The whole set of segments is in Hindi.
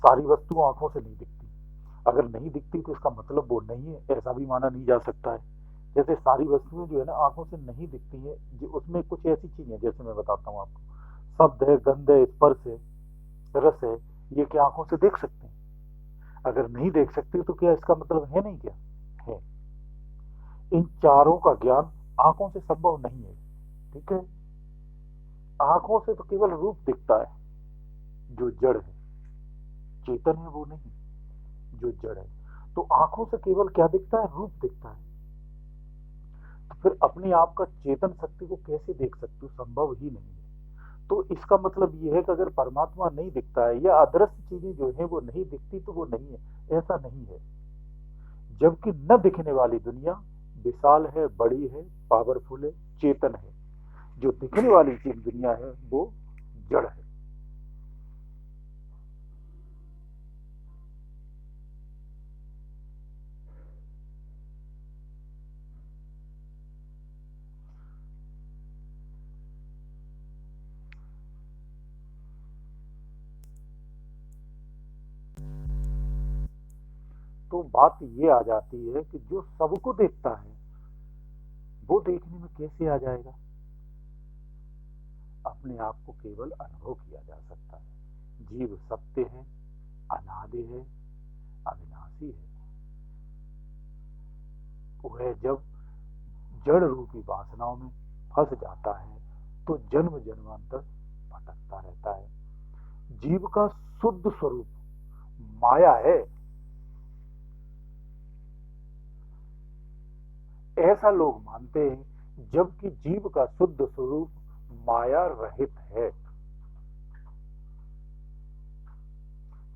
सारी वस्तु आंखों से नहीं दिखती। अगर नहीं दिखती तो इसका मतलब वो नहीं है, ऐसा भी माना नहीं जा सकता है। जैसे सारी वस्तुएं जो है ना आंखों से नहीं दिखती है, जो उसमें कुछ ऐसी चीजें, जैसे मैं बताता हूँ आपको, शब्द है, गंध है, स्पर्श है, रस है, ये क्या आंखों से देख सकते हैं? अगर नहीं देख सकते तो क्या इसका मतलब है नहीं? क्या है? इन चारों का ज्ञान आंखों से संभव नहीं है। ठीक है। आंखों से तो केवल रूप दिखता है, जो जड़ है। चेतन है वो नहीं, जो जड़ है। तो आंखों से केवल क्या दिखता है? रूप दिखता है। तो फिर अपने आप का चेतन शक्ति को कैसे देख सकते हो? संभव ही नहीं है। तो इसका मतलब ये है कि अगर परमात्मा नहीं दिखता है या अदृश्य चीजें जो है वो नहीं दिखती तो वो नहीं है, ऐसा नहीं है। जबकि न दिखने वाली दुनिया विशाल है, बड़ी है, पावरफुल है, चेतन है। जो दिखने वाली चीज दुनिया है वो जड़ है। तो बात ये आ जाती है कि जो सबको देखता है वो देखने में कैसे आ जाएगा? अपने आप को केवल अनुभव किया जा सकता है। जीव सत्य है, अनादि है, अविनाशी है। वह जब जड़ रूपी वासनाओं में फंस जाता है तो जन्म जन्मांतर भटकता रहता है। जीव का शुद्ध स्वरूप माया है, ऐसा लोग मानते हैं, जबकि जीव का शुद्ध स्वरूप माया रहित है।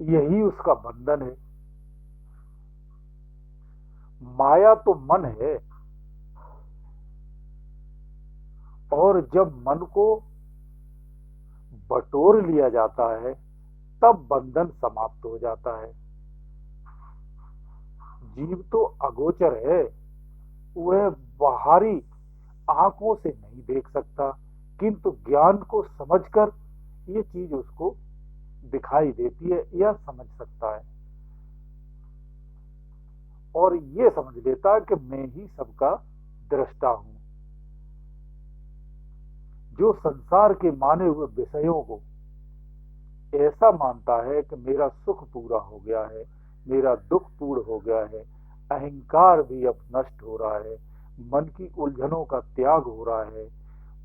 यही उसका बंधन है। माया तो मन है, और जब मन को बटोर लिया जाता है तब बंधन समाप्त हो जाता है। जीव तो अगोचर है, वह बाहरी आंखों से नहीं देख सकता, किंतु ज्ञान को समझकर ये चीज उसको दिखाई देती है या समझ सकता है, और ये समझ लेता है कि मैं ही सबका दृष्टा हूं। जो संसार के माने हुए विषयों को ऐसा मानता है कि मेरा सुख पूरा हो गया है, मेरा दुख पूर्ण हो गया है, अहंकार भी अब नष्ट हो रहा है, मन की उलझनों का त्याग हो रहा है,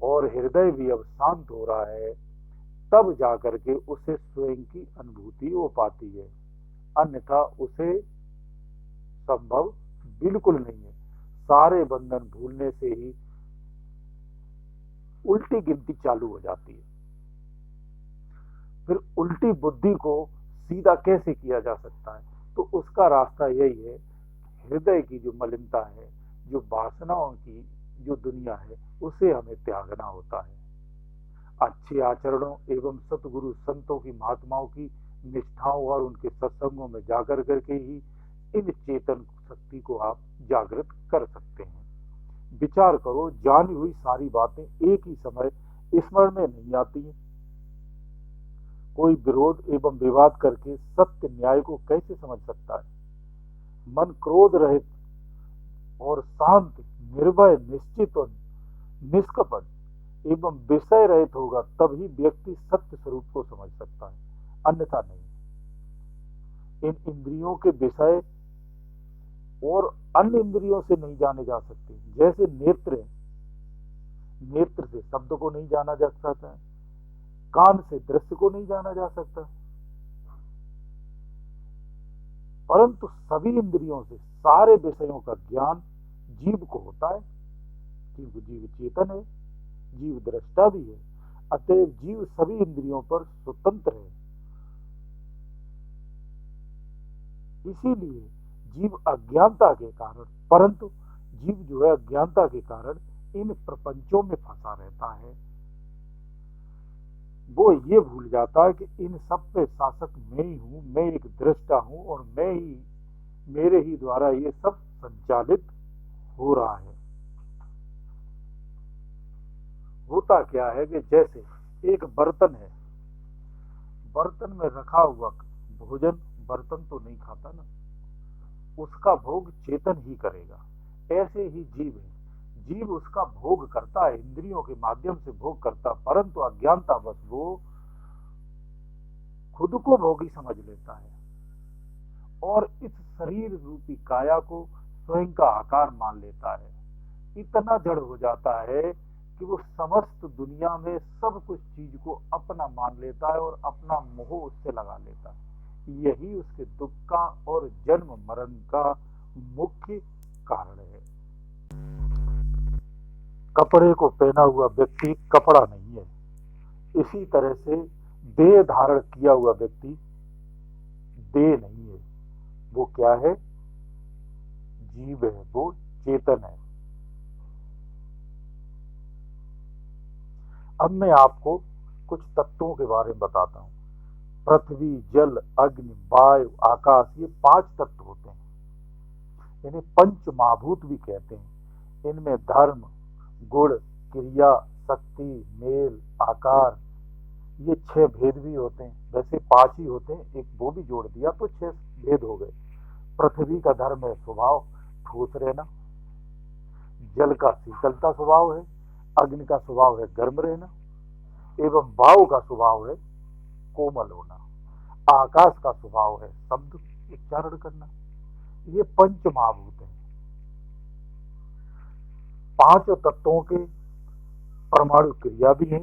और हृदय भी अब शांत हो रहा है, तब जाकर के उसे स्वयं की अनुभूति हो पाती है। अन्यथा उसे संभव बिल्कुल नहीं है। सारे बंधन भूलने से ही उल्टी गिनती चालू हो जाती है। फिर उल्टी बुद्धि को सीधा कैसे किया जा सकता है? तो उसका रास्ता यही है, हृदय की जो मलिनता है, जो वासनाओं की जो दुनिया है, उसे हमें त्यागना होता है। अच्छे आचरणों एवं सतगुरु संतों की, महात्माओं की निष्ठाओं और उनके सत्संगों में जाकर करके ही इन चेतन शक्ति को आप जागृत कर सकते हैं। विचार करो, जानी हुई सारी बातें एक ही समय स्मरण में नहीं आती हैं। कोई विरोध एवं विवाद करके सत्य न्याय को कैसे समझ सकता है? मन क्रोध रहित और शांत, निर्भय, निश्चित और निष्कपट एवं विषय रहित होगा, तभी व्यक्ति सत्य स्वरूप को समझ सकता है, अन्यथा नहीं। इन इंद्रियों के विषय और अन्य इंद्रियों से नहीं जाने जा सकते। जैसे नेत्र है, नेत्र से शब्द को नहीं जाना जा सकता है, कान से दृश्य को नहीं जाना जा सकता, परंतु सभी इंद्रियों से सारे विषयों का ज्ञान जीव को होता है, क्योंकि जीव चेतन है, जीव दृष्टा भी है। अतएव जीव सभी इंद्रियों पर स्वतंत्र है। इसीलिए जीव अज्ञानता के कारण, परंतु जीव जो है अज्ञानता के कारण इन प्रपंचों में फंसा रहता है। वो ये भूल जाता है कि इन सब पे शासक मैं ही हूं, मैं एक दृष्टा हूं, और मैं ही, मेरे ही द्वारा ये सब संचालित हो रहा है। होता क्या है कि जैसे एक बर्तन है, बर्तन में रखा हुआ भोजन बर्तन तो नहीं खाता ना, उसका भोग चेतन ही करेगा। ऐसे ही जीव है, जीव उसका भोग करता है, इंद्रियों के माध्यम से भोग करता, परंतु अज्ञानतावश वो खुद को भोगी समझ लेता है और इस शरीर रूपी काया को स्वयं का आकार मान लेता है। इतना जड़ हो जाता है कि वो समस्त दुनिया में सब कुछ चीज को अपना मान लेता है और अपना मोह उससे लगा लेता है। यही उसके दुख का और जन्म मरण का मुख्य कारण है। कपड़े को पहना हुआ व्यक्ति कपड़ा नहीं है, इसी तरह से देह धारण किया हुआ व्यक्ति देह नहीं है। वो क्या है? जीव है, वो चेतन है। अब मैं आपको कुछ तत्वों के बारे में बताता हूं। पृथ्वी, जल, अग्नि, वायु, आकाश, ये 5 तत्व होते हैं। इन्हें पंच महाभूत भी कहते हैं। इनमें धर्म, गुण, क्रिया, शक्ति, मेल, आकार, ये 6 भेद भी होते हैं। वैसे 5 ही होते हैं, एक वो भी जोड़ दिया तो 6 भेद हो गए। पृथ्वी का धर्म है स्वभाव, ठोस रहना। जल का शीतलता स्वभाव है। अग्नि का स्वभाव है गर्म रहना। एवं वायु का स्वभाव है कोमल होना। आकाश का स्वभाव है शब्द उच्चारण करना। ये पंच महाभूत हैं। 5 तत्वों के परमाणु क्रिया भी है।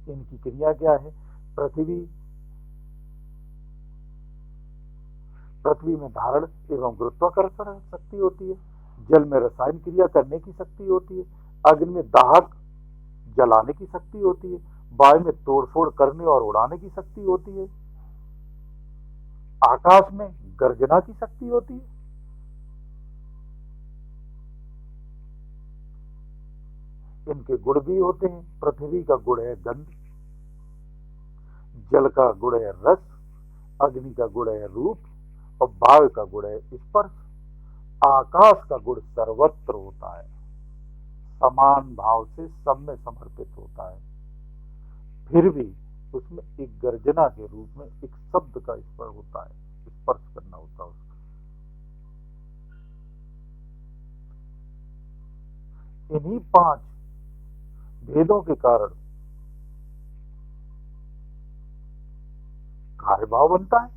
इनकी क्रिया क्या है? पृथ्वी में धारण एवं गुरुत्वाकर्षण शक्ति होती है। जल में रसायन क्रिया करने की शक्ति होती है। अग्नि में दाहक जलाने की शक्ति होती है। वायु में तोड़फोड़ करने और उड़ाने की शक्ति होती है। आकाश में गर्जना की शक्ति होती है। इनके गुण भी होते हैं। पृथ्वी का गुण है गंध, जल का गुण है रस, अग्नि का गुण है रूप और वायु का गुण है स्पर्श। आकाश का गुण सर्वत्र होता है, समान भाव से सब में समर्पित होता है। फिर भी उसमें एक गर्जना के रूप में एक शब्द का स्पर्श होता है, स्पर्श करना होता है उसका। इन्हीं 5 भेदों के कारण कार्यभाव बनता है।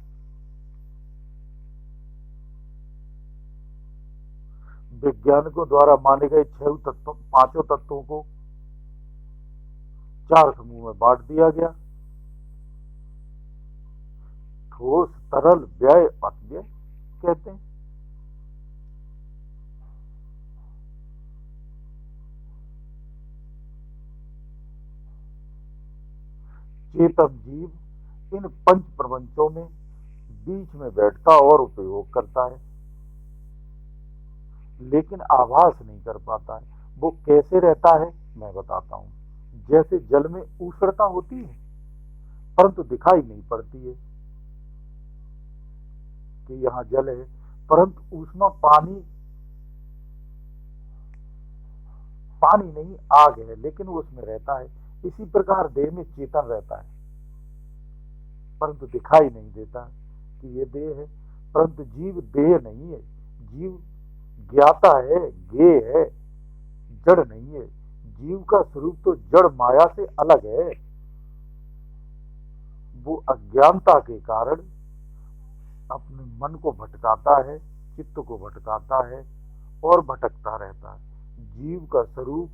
वैज्ञानिकों द्वारा माने गए 5 तत्वों को 4 समूह में बांट दिया गया। ठोस, तरल, व्यय, अपव्यय कहते हैं। चेतन जीव इन 5 प्रपंचों में बीच में बैठता और उपयोग करता है, लेकिन आभास नहीं कर पाता है। वो कैसे रहता है मैं बताता हूं। जैसे जल में उष्णता होती है परंतु दिखाई नहीं पड़ती है कि यहां जल है, परंतु ऊष्मा पानी नहीं आग है, लेकिन वो उसमें रहता है। इसी प्रकार देह में चेतन रहता है परंतु दिखाई नहीं देता कि ये देह है। परंतु जीव देह नहीं है, जीव ज्ञाता है, ज्ञेय है, जड़ नहीं है। जीव का स्वरूप तो जड़ माया से अलग है। वो अज्ञानता के कारण अपने मन को भटकाता है, चित्त को भटकाता है और भटकता रहता है। जीव का स्वरूप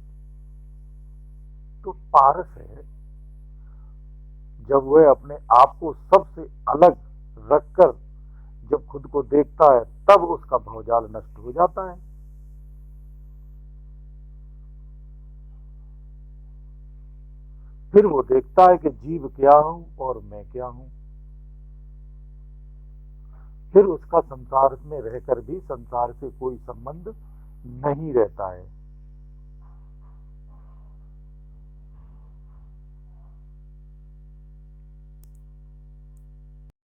तो पारस है। जब वह अपने आप को सबसे अलग रखकर जब खुद को देखता है तब उसका भवजाल नष्ट हो जाता है। फिर वो देखता है कि जीव क्या हूं और मैं क्या हूं। फिर उसका संसार में रहकर भी संसार से कोई संबंध नहीं रहता है।